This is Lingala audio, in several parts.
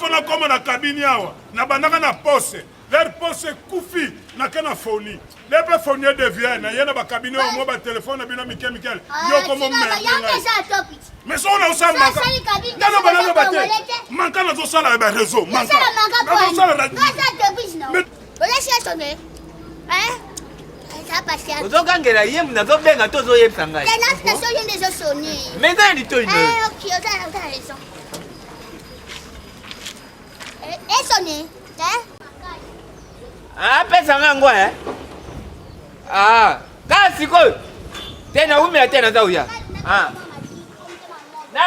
Fona koma na kabini awa na bandaka na pose leur pose kufi na kana foni lepe foni de vie na yena ba kabini o mo ba téléphone na bino Mikel yo komo mais so na usamba ndalo banalo bate manka na zo sala ba réseau manka na zo sala mais olesi sonné ça passe ozokangela ye mna zobenga tozoyebisa ngai la station yende zo sonné mais ça ni to ino OK on a raison et sonné pesa ngango kasi ko tena umela tena za uya na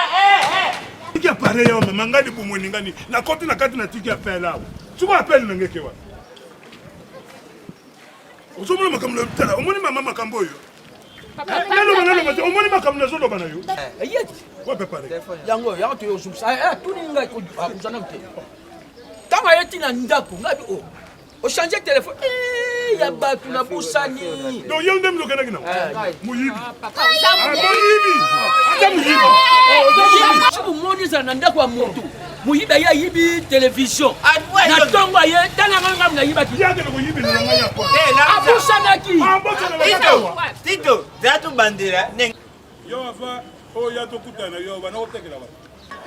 tiki appareil yo manga di bomoni ngani na koti na kati na tiki appel awa tu vois appel ngeke wa uzomona makamlo tala omoni mama makambo yo nalo bana omoni makamlo zo do bana yo yeti wa préparer yango to yo subsa tuninga ko kuzana mte tama yeti na ndako ngabi o changer téléphone ya batu na busani donc yo ndem lo kana kina muyibi chibu moniza na ndako ya moto muyiba ya yibi television na tongo ye tana ngam na yiba ki ya de ko yibi na ngaya kwa abusana ki tito zatu bandira yo afa o ya to kutana yo bana otekela ba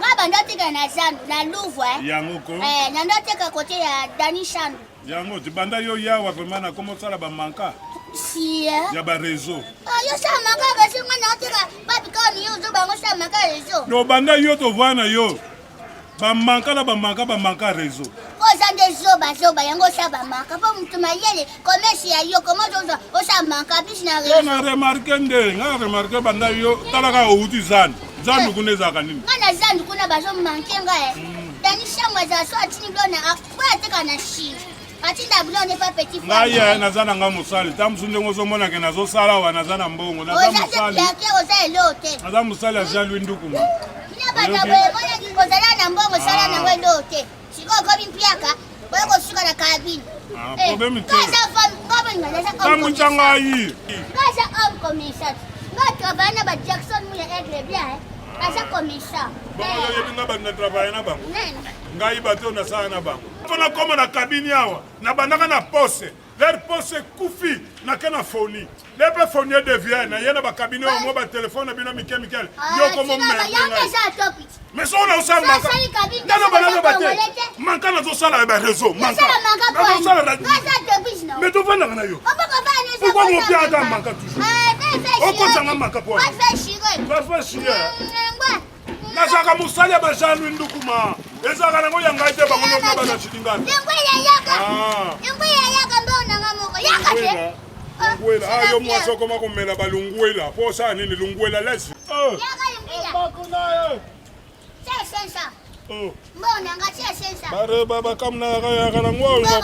ngaba ndatika na Zandu na Louvre yango ko na ndatika côté ya Dani Shandu yango tibanda yo yawa vraiment na komo sala ba manka si ya ba réseau yo sa manka ga singa na tika ba bikoni yo zo bango sa manka réseau no banda yo to vana yo ba manka réseau ko zande zoba yango sa ba manka po mtu mayele commerce ya yo komo zo o sa manka bis na réseau na remarque banda yo talaka o uti Zandu kuneza kanini ngana Zandu kuna bazo mankenga Dani Shandu za so atini blona kwa teka na shi atinda blona pa petit frère ngaya nazana ngamusali tamsunde ngozomona ke nazo sala wa nazana mbongo naza musali yake oza elote naza musali aja lwindukuma ina bata boye bona kikozala na mbongo sala na welote siko ko bimpiaka boye ko suka na kabini problème te kaza fam ngaba ngalaza kamuchanga yi kaza homme commissaire notre bana ba Jackson mu ya aigle bien kaza commissaire bongo yebi ngaba na travailler na bango ngai bato na sala na bango fona koma na kabini awa na bandaka na pose leur pose kufi na kana foni lepe foni de vie na yena ba kabini o mo ba téléphone na bino Mikel yo komo mais so na usamba ndalo banalo bate manka na zo sala ba réseau manka na zo sala mais to vanda kana yo pourquoi mo pia ata manka toujours o ko tanga manka po va faire chier na saka musali ba janu ndukuma ezaka nango yanga ite bango no ba na chilinga Lunguela, yo mwaso koma kumela balunguela, po sa nini lunguela lesi. Bare baba kamna kaya kana ngwa na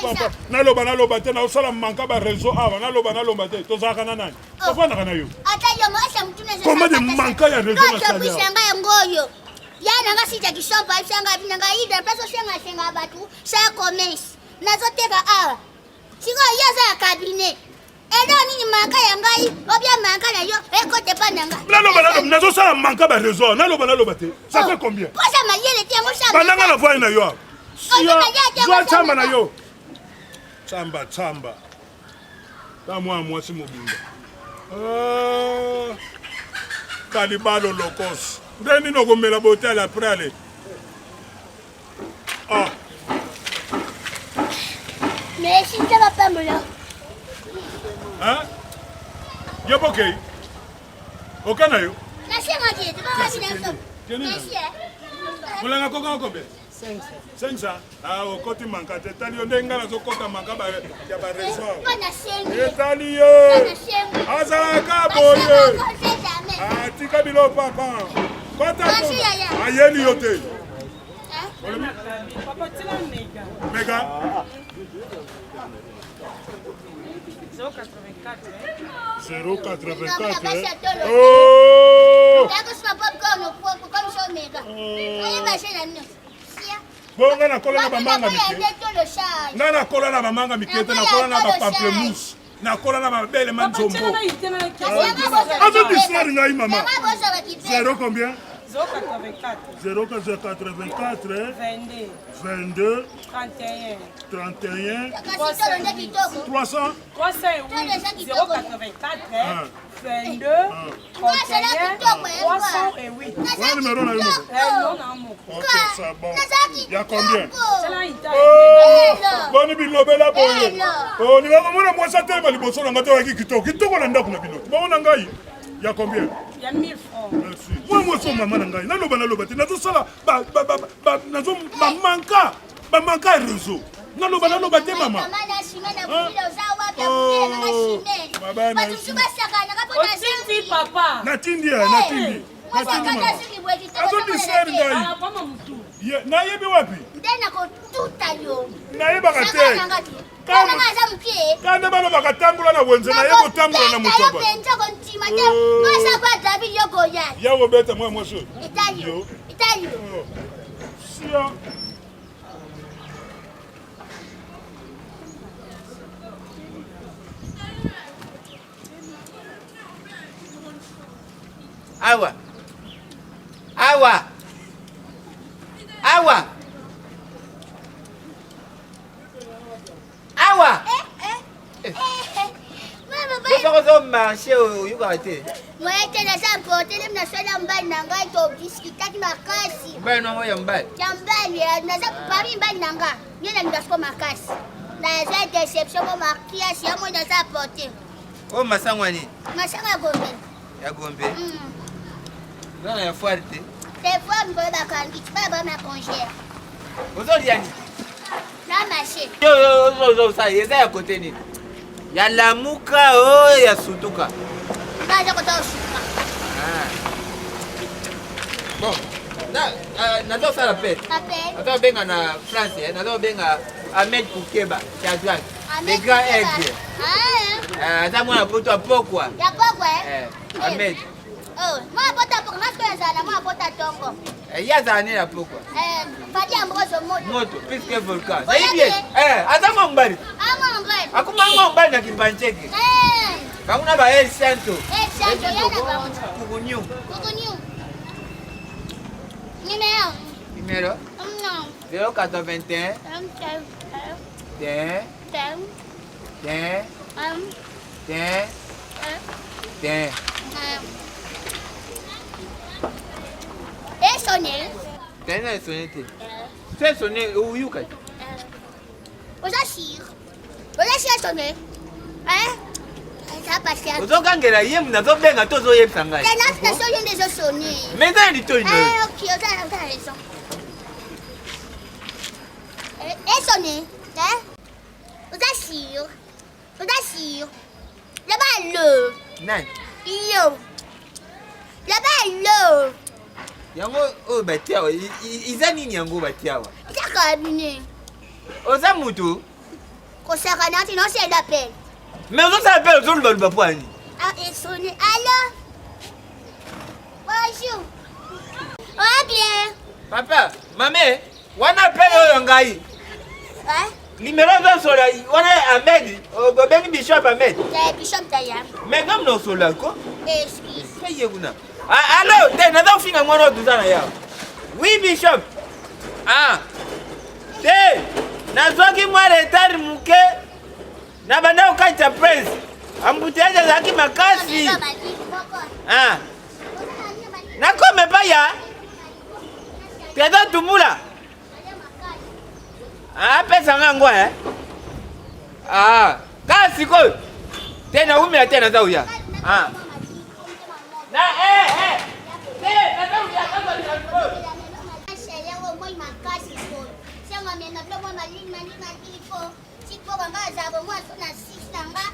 papa. Naloba te na usala manka ba réseau ava, naloba te. To zaka na nani? To fana kana yo. Ata yo mwasha mtune sasa. Koma de manka ya réseau na sala. Kabisa ngaya ngoyo. Yana nga sita kishopa shanga binanga ida peso shenga batu sa commerce. Nazoteka awa. Siko yaza ya cabinet. Edo nini manka ya ngai, obia manka na yo, ekote pa nanga. Naloba nazo sala manka ba réseau, naloba te. Ça fait combien? Posa mayele te ngosha. Bananga na voix na yo. Zo chamba na yo. Chamba. Ta mwasi mobunda. Kalibalo lokos. Ndeni no komela botel après aller. Mais si tu vas pas me là. Hein? Yo bokei. Okana yo. Na sema je, tu vas passer dans ça. Merci. Mulanga koka combien? 500. Ah, okoti manka te tali yo ndenga na zokota manka ba ya ba réseau. Bana sengi. Etali yo. Azaka boye. Ah, tika bilo papa. Kota ko. Ayeli yo te. Papa tila Mega. 084. Oh! Bonga na kola na bamanga mikete. Na kola na bamanga mikete na kola na ba pamplemousse. Na kola na ba belle manzombo. Azo distraire ngai mama. 0 combien? 084 084 22 22 31 31 300 300 308 084 22 31 308. Voilà le numéro là. Non, non, Ok, ça bon. Il y a combien? Oh, Boni bilobe la boye. Oh, ni mama mona mwasa tele bali boso na ngato waki kitoko na ndako na bino. Baona ngai. Il y a combien? Il y a 1000 francs. Merci. Moi so mama na ngai. Naloba te. Nazo sala nazo manka réseau. Naloba te mama. Papa. Natindi. Azodi seri ngai. Nayebi wapi? Nayebaka te. Kanda bano bakatambola na wenze na yebo tambola na mutoba. Yawo beta mwa mwasho. Italio. Sia. Awa. Vous marcher au Yugate. Moi, je n'ai pas porté le national mbali nanga to discuter makasi. Mbali nango ya mbali. Jambali, naza kupami mbali nanga. Nyena ndasko makasi. Na za deception ko makia si amo naza porté. Oh masangwani. Masanga gombe. Ya gombe. Nana ya fuerte. Des fois me ba kangi, ba ma congé. Ozoli yani. Na marché. Yo ça yeza ya côté ni. Ya lamuka o ya sutuka. Ngaza ko tosuka. Bon. Nazo sala pet. Appel. Nazo benga na France, nazo benga Ahmed Koukeba, ya droit. Le grand aigle. Ata mwana poto pokwa. Ya pokwa Ahmed. Oh, moi pota pokwa, nasko ya zala, moi pota tongo. Ya zani la pokwa. Fadi ambozo moto. Moto, puisque volcan. Ça y est. Ata mbali. Mbali. Akuma mbali na kimbancheke. Kakuna ba El Santo. Santo yana ba. Kukunyu. Numéro? Non. 081 10 Et sonner. Tena sonné. C'est sonné où you kai? Oza sonner. Ça passe. Ozokangela ye munazo benga tozo yebisa ngai. La station vient déjà sonner. Mais ça ni to ino. Ok, on a raison. Et sonner. Oza sûr. Là-bas, l'eau. Nani? L'eau. Là-bas, l'eau. Yango o batiawa iza nini yango batiawa? Iza cabinet. Oza mutu? Kosaka nati non c'est l'appel. Mais ozo sa appel ozo luba poani. Et sonner. Allô? Bonjour. Oh bien. Papa, maman, wana appel oyo ngai. Numéro zo sola wana Ahmed, obengi Bishop Ahmed. Bishop Daya. Mais comme no sola ko? Excuse. Paye kuna. Allô, te nazo finga mwana duzana ya. Oui Bishop. Te nazoki mwa retard muke. Na banda ukacha press. Ambutiaje zaki makasi. Nakome paya. Teta tumula. Pesa ngango kasi ko. Tena umia tena za uya. Na na za uya kama ni hapo. Sheria wao moi makasi ko. Sema mimi na blomo malini kiliko. Siko banga za bomo na sisi nga.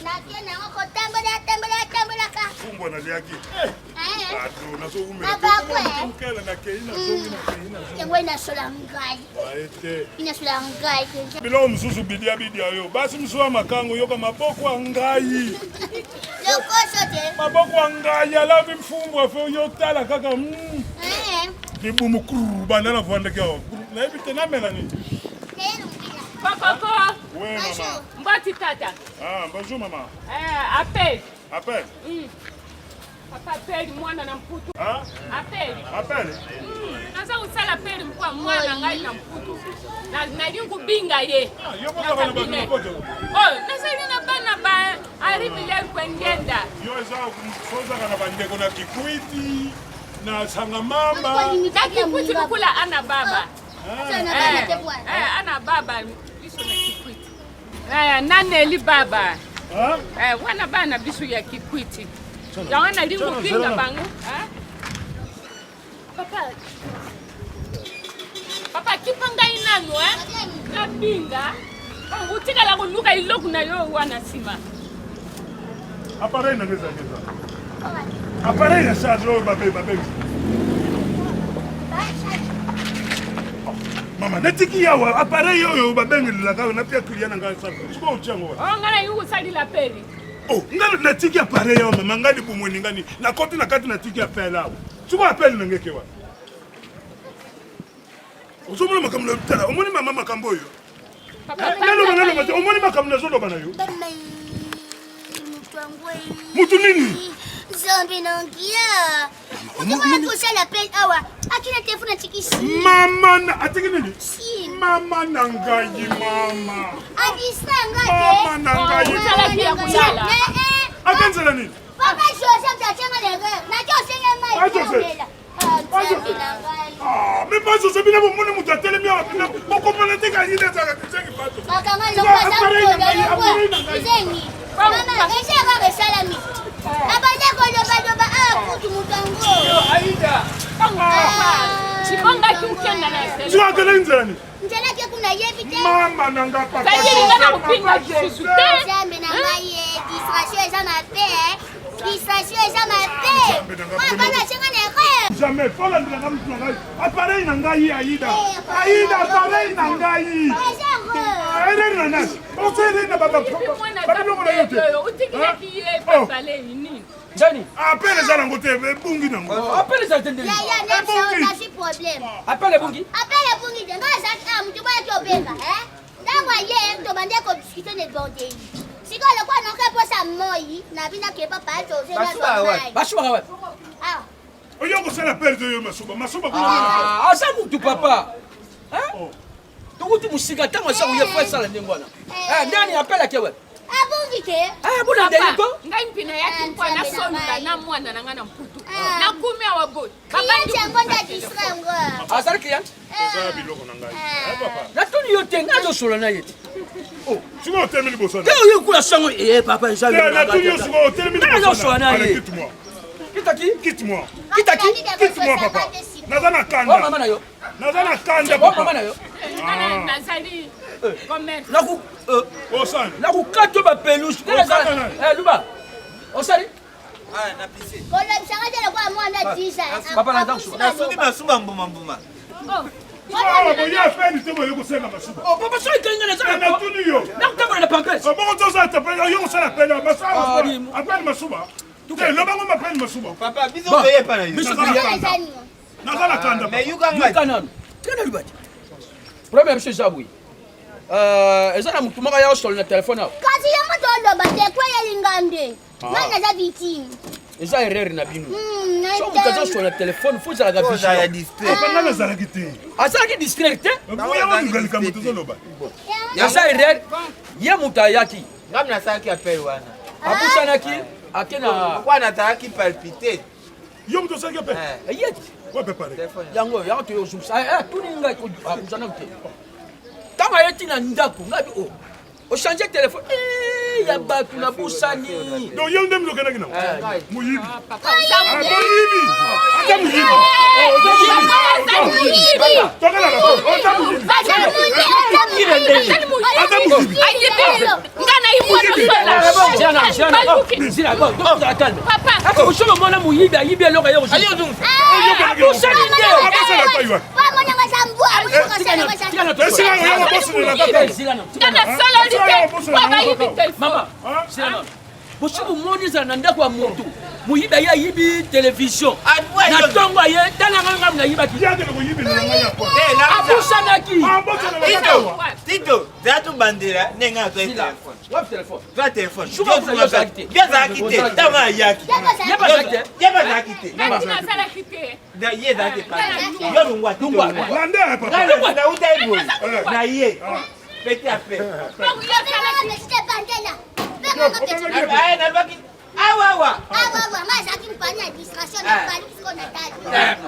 Na tena ngoko tambala ka. Fumbo na liaki. Atu nazo ume. Mkela na keina zo. Yango ina sola ngai. Aete. Ina sola ngai. Bilo mzuzu bidia yo. Basi msuwa makango yoka maboko ngai. Lokoso te. Maboko ngai ala mfumbo afo yotala kaka. Bibumu kuru banana vwande kwa. Na hivi tena mela ni. Coco. Oui maman. Mbati tata. Bonjour maman. Appel. Appel. Papa apeli mwana na mputu. Ah? Apeli. Apeli. Naza usala apeli mkwa mwana ngai na mputu. Na nali kubinga ye. Yo kwa bana bana kote. Oh, nasali na bana ba aribi le kwendenda. Yo eza kumsoza kana bandeko na kikwiti na sangamamba. Kikwiti kula ana baba. Ana baba biso na kikwiti. Naneli baba. Wana bana biso ya kikwiti. Yawana lingu binga bangu. Papa kipanga inanu na binga. Utika la kuluka iloku na yo wana sima. Appareil na ngeza ngeza. Appareil ya charge yo babe. Mama netiki yawa appareil yo babengela ka na pia kuliana ngasa. Sibo uchango. Ngana yu usali la peli. Oh, ngana netiki appareil yo mama ngani bumweni ngani. Na koti na kati netiki appareil lawo. Sibo appareil na ngeke wa. Usomona makamlo tala, omoni mama makambo yo. Nalo, omoni makamlo zolo bana yo. Mutu nini? Zombi nongia. Mwana kusala pen awa. Akina telefona tikisi. Mama na atiki nini? Si. Mama na ngai mama. Adisa ngate. Mama na ngai. Usala kia kuyala. Akanzela nini? Papa Joseph tachenga lege. Na Joseph mai. Ah, mais pas Joseph bina bomoni mutu atelemi awa bina bokomana te ka yine zaka tsengi pato. Makanga lokwa zango. Izengi. Mama, ese ga resala mi. Abane ko loba kutu mutango. Aida. Chibonga kiukenda na sele. Tu akele nzani? Njana ke kuna yebi te. Mama nanga papa. Tajiri ngana kupinga kisusu te. Jambe na ngaye, distraction eza ma paix. Distraction eza ma paix. Mwana bana chenga ne re. Jamais fola ndanga mtu ngai. Appareil na ngai Aida. Aida appareil na ngai. Aida na nani? Osele na baba. Baba ndio na yote. Utikile kiye papa le nini? Jani. Appelle ça ngote bungi nango. Appelle ça tende. Ya na ça aussi problème. Appelle bungi. Appelle bungi de ngasa mtu baya tobenga, Ndangwa ye to bande ko discuter ne bondé. Siko le kwa nonka posa moi na bina ke papa to se na so. Bashuba wapi? Ah. Oyo ko sala perte yo masuba kuna. Ah, asa mtu papa. Tukuti musika tango sa uye fa sala ndengwana. Ndani appelle kewe. Abungi ke? Buna ndeko. Ngai mpina yake kwa na sonda na mwana na ngana mputu. Na kumi awabot. Baba ngonda disrango. Asar client. Eza biloko na ngai. Papa. Na tuni yote ngazo solo na yeti. Oh, tu vas terminer bosana. Teo yekula sango papa njalo. Na tuni yo suko terminer bosana. Allez, quitte-moi. Quitte-moi. Quitte-moi papa. Nazana kanda. Mama na yo. Nazana kanda papa. Mama na yo. Nazali. Comment? Naku Osana. naku kato ba peluche. Luba. Osali. Na pisi. Kola mshanga tele kwa mwana tisa. Papa na dansu. Na soki masuba mbuma. Oh. Ah, bon ya fait ni tebo yoko senga masuba. Oh papa so ikenga na Na sana. tuni yo. Nakutaka na pancreas. Bon to sa tapela yo sala pela masuba. Appelle masuba. Te lo bango m'appelle masuba. Papa, biso peye pa na yo. Nazana kanda. Mais yuka ngai. Yuka Kana lubati. Problème chez Zaboui. Ezana mutu moko ya osolo na telefone awo. Kasi ya moto oloba te kwa ya lingande. Nana za victime. Eza erreur na bino. So mutu aza osolo na telefone faut ezalaka Oza ya vision. distrait. Papa nga nazalaki te. Azalaki distraite te. Boya wangalika mutu zoloba. Eza erreur. Ye mutu ayaki. Ngam nasalaki appel wana. Abusanaki akena. Kwa natalaki palpiter. Yo mutu zalaki pe. Yeti. Wa pe pare. Yango yango to yozumsa. Tuni ngai ko abusana te. Tama yeti na ndako ngabi o. O changer téléphone. Ya batu na busani. Donc yo ndem zokena kina. Muyibi. Papa. Muyibi. Ata muyibi. Toka la ko. Ata muyibi. Ata muyibi. Ngana imwana sola. Zina go. Papa. Ako ushomo mona muyibi ayibi eloko yo. Ayo dung. Abusani te. Abusana paiwa. Wa mwana ngazambua. Ngana sola lite. Baba hivi telefone. Mama. Sina. Boshibu moniza na ndako ya mutu. Muyibi ayibi television. Na tongo ye tana nganga na yiba ki. Yande ko yibi na ngaya kwa. Abusanaki. Tito, zatu bandera nenga to telefone. Wap téléphone. Va téléphone. Chouka pour la quitté. Bien ça quitté. Tama yaki. Y'a pas ça quitté. Y'a pas ça quitté. Nasala quitté. Da yé da te pas. Yo lungwa Lungwa. Lande papa. Na uta ibo. Na yé. Petit à petit. Ah na baki. Awa.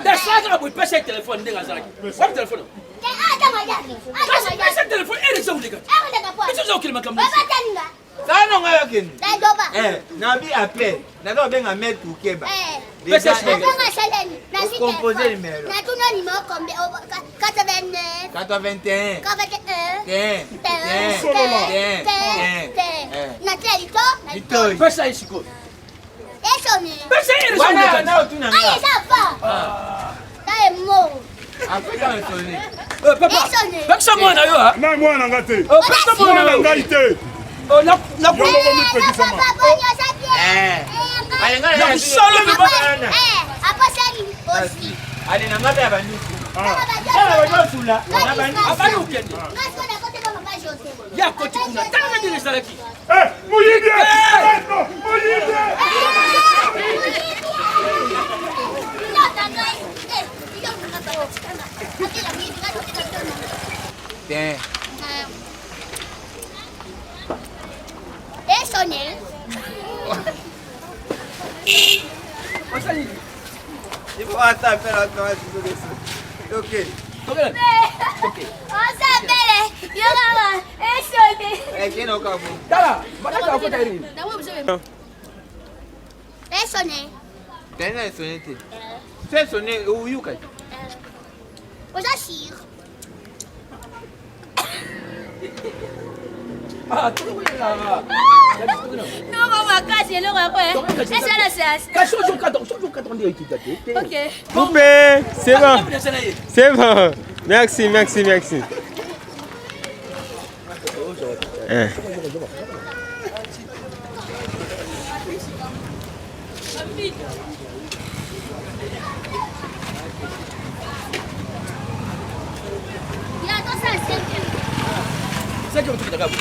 Des fois, on peut passer le téléphone. Wap téléphone. Passer le téléphone. Et les gens les gars. Qu'est-ce que vous avez fait? Ça non ngayo ken. Na bi appel. Na do benga mettre keba. Composer numéro. 81. Pesa ici quoi? Pesa ici. Wana na otuna nga. Afrika sonné. Papa. Pesa moi na yo ha. Na mwana ngate. Pesa moi na yo. Ngai te. Na Alenga solo mi bana. ali na ngata ya banduku. Sala wajosula na banduku. Afanye ukende. Ya koti kuna. Tanga ndile salaki. Muyide. Muyide. Tiens. Il faut attendre faire la caméra de ça. Ok. Qui n'a pas vu? Dala, madaka ko tayri. T'as sonné. C'est sonné où you kai? Ah, tu vois là. Coupé, c'est bon. C'est bon. Merci. C'est que tu t'as vu.